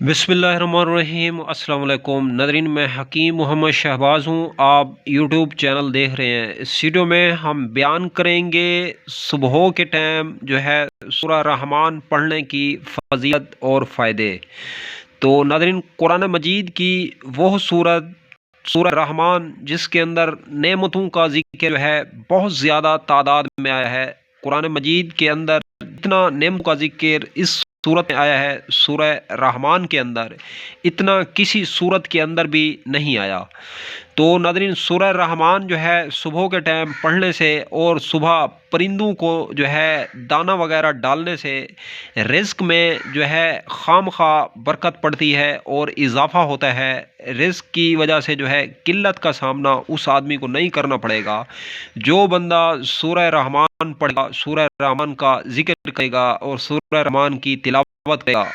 बिस्मिल्लाहिर्रहमानिर्रहीम। अस्सलाम वालेकुम नाज़रीन, मैं हकीम मोहम्मद शहबाज हूँ। आप यूट्यूब चैनल देख रहे हैं। इस वीडियो में हम बयान करेंगे सुबह के टाइम जो है सूरह रहमान पढ़ने की फजीलत और फ़ायदे। तो नाज़रीन, कुरान मजीद की वो सूरह रहमान जिसके अंदर नेमतों का जिक्र जो है बहुत ज़्यादा तादाद में आया है। कुरान मजीद के अंदर इतना नेमतों का जिक्र इस सूरत में आया है, सूरह रहमान के अंदर, इतना किसी सूरत के अंदर भी नहीं आया। तो नाज़रीन, सूरह रहमान जो है सुबह के टाइम पढ़ने से और सुबह परिंदों को जो है दाना वगैरह डालने से रिज़्क में जो है खामखा बरकत पड़ती है और इजाफ़ा होता है। रिज़्क की वजह से जो है किल्लत का सामना उस आदमी को नहीं करना पड़ेगा। जो बंदा सूरह रहमान पढ़ेगा, सूरह रहमान का जिक्र करेगा और सूरह रहमान की तिलावत करेगा,